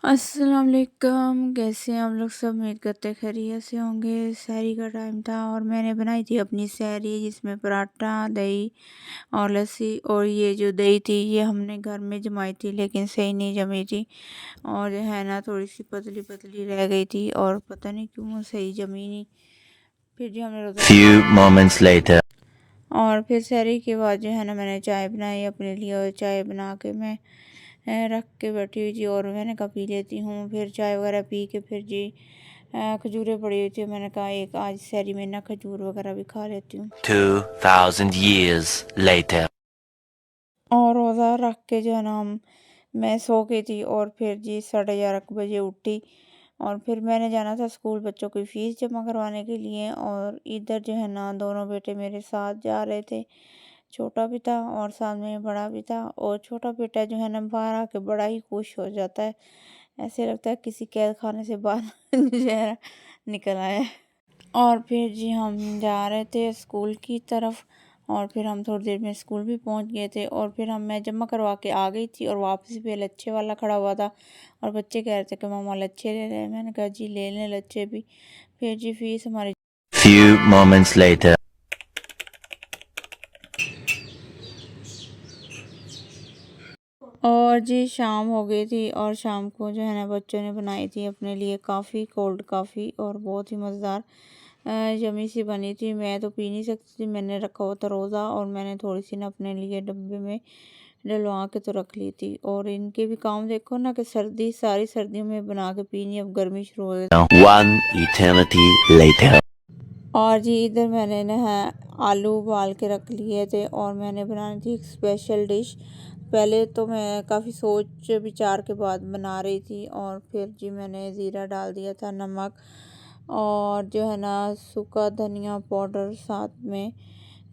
अस्सलाम वालेकुम। कैसे हैं आप लोग सब? उम्मीद करते खैरियत से होंगे। सहरी का टाइम था और मैंने बनाई थी अपनी सहरी, जिसमें पराठा, दही और लस्सी। और ये जो दही थी ये हमने घर में जमाई थी, लेकिन सही नहीं जमी थी और जो है ना थोड़ी सी पतली पतली रह गई थी और पता नहीं क्यों सही जमी नहीं। फिर जो हमने रोज़ा Few moments later. और फिर सहरी के बाद जो है ना मैंने चाय बनाई अपने लिए, और चाय बना के मैं रख के बैठी हुई थी और मैंने कहा पी लेती हूँ। फिर चाय वगैरह पी के फिर जी खजूरें पड़ी हुई थी, मैंने कहा एक आज सहरी में ना खजूर वगैरह भी खा लेती हूँ। 2000 years later. और रोज़ा रख के जो है ना मैं सो गई थी और फिर जी 11:30 बजे उठी। और फिर मैंने जाना था स्कूल बच्चों की फ़ीस जमा करवाने के लिए, और इधर जो है ना दोनों बेटे मेरे साथ जा रहे थे। छोटा भी था और साथ में बड़ा भी था, और छोटा बेटा जो है ना बाहर आके बड़ा ही खुश हो जाता है, ऐसे लगता है किसी कैद खाने से बाहर जो है ना निकल आया है। और फिर जी हम जा रहे थे स्कूल की तरफ, और फिर हम थोड़ी देर में स्कूल भी पहुंच गए थे। और फिर मैं जमा करवा के आ गई थी और वापस भी लच्छे वाला खड़ा हुआ था और बच्चे कह रहे थे कि मामा लच्छे ले रहे हैं। मैंने कहा जी ले लें लच्छे भी। फिर जी फीस हमारी Few moments later. और जी शाम हो गई थी, और शाम को जो है ना बच्चों ने बनाई थी अपने लिए काफ़ी, कोल्ड काफ़ी, और बहुत ही मज़ेदार यमी सी बनी थी। मैं तो पी नहीं सकती थी, मैंने रखा हुआ था रोज़ा, और मैंने थोड़ी सी ना अपने लिए डब्बे में डलवा के तो रख ली थी। और इनके भी काम देखो ना कि सर्दी सारी सर्दियों में बना के पीनी, अब गर्मी शुरू हो गई। 1 eternity later. और जी इधर मैंने ना आलू उबाल के रख लिए थे और मैंने बनानी थी एक स्पेशल डिश। पहले तो मैं काफ़ी सोच विचार के बाद बना रही थी, और फिर जी मैंने ज़ीरा डाल दिया था, नमक, और जो है ना सूखा धनिया पाउडर, साथ में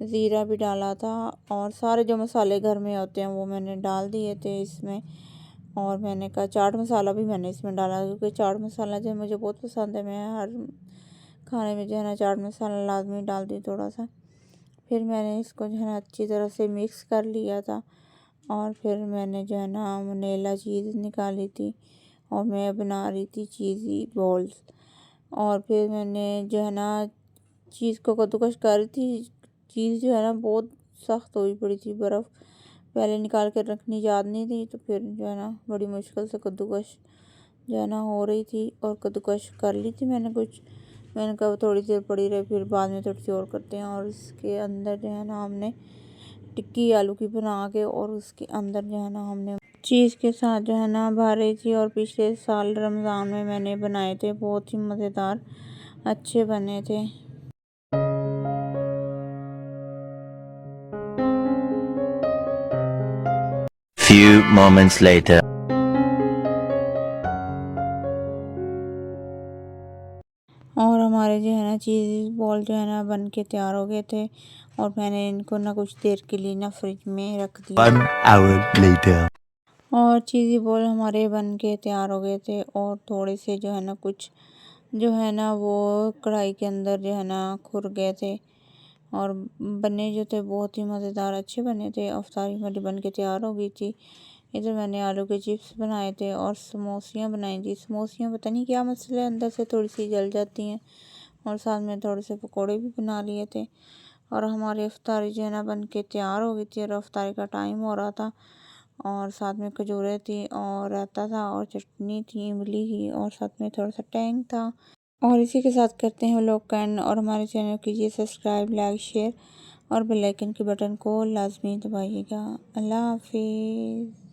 ज़ीरा भी डाला था, और सारे जो मसाले घर में होते हैं वो मैंने डाल दिए थे इसमें। और मैंने कहा चाट मसाला भी मैंने इसमें डाला, क्योंकि चाट मसाला जो है मुझे बहुत पसंद है। मैं हर खाने में जो है ना चाट मसाला लाजमी डाल दी थोड़ा सा। फिर मैंने इसको जो है ना अच्छी तरह से मिक्स कर लिया था, और फिर मैंने जो है ना वनीला चीज़ निकाली थी और मैं बना रही थी चीज़ी बॉल्स। और फिर मैंने जो है ना चीज़ को कद्दूकस कर रही थी। चीज़ जो है ना बहुत सख्त हुई पड़ी थी, बर्फ़ पहले निकाल कर रखनी याद नहीं थी, तो फिर जो है ना बड़ी मुश्किल से कद्दूकस जो है ना हो रही थी, और कद्दूकस कर ली थी मैंने कहा थोड़ी देर पड़ी रहे, फिर बाद में थोड़ी सी और करते हैं। और इसके अंदर जो है ना हमने टिक्की आलू की बना के, और उसके अंदर जो है ना हमने चीज़ के साथ जो है ना भर रही थी। और पिछले साल रमज़ान में मैंने बनाए थे, बहुत ही मज़ेदार अच्छे बने थे। Few moments later. और हमारे जो है ना चीज़ बॉल जो है ना बन के तैयार हो गए थे, और मैंने इनको ना कुछ देर के लिए ना फ्रिज में रख दिया। 1 hour later. और चीज़ी बॉल हमारे बन के तैयार हो गए थे, और थोड़े से जो है ना कुछ जो है ना वो कढ़ाई के अंदर जो है ना खुर गए थे, और बने जो थे बहुत ही मज़ेदार अच्छे बने थे। अफ्तारी हमारी बन के तैयार हो गई थी। इधर मैंने आलू के चिप्स बनाए थे और समोसियाँ बनाई थी। समोसियाँ पता नहीं क्या मसला है, अंदर से थोड़ी सी जल जाती हैं। और साथ में थोड़े से पकोड़े भी बना लिए थे, और हमारी अफ्तारी जो है ना बन के तैयार हो गई थी, और अफ्तारी का टाइम हो रहा था। और साथ में खजूरें थी और रायता था और चटनी थी इमली की, और साथ में थोड़ा सा टैंग था। और इसी के साथ करते हैं लोग कैंड, और हमारे चैनल कीजिए सब्सक्राइब, लाइक, शेयर, और बेल आइकन के बटन को लाजमी दबाइएगा। अल्लाह हाफिज़।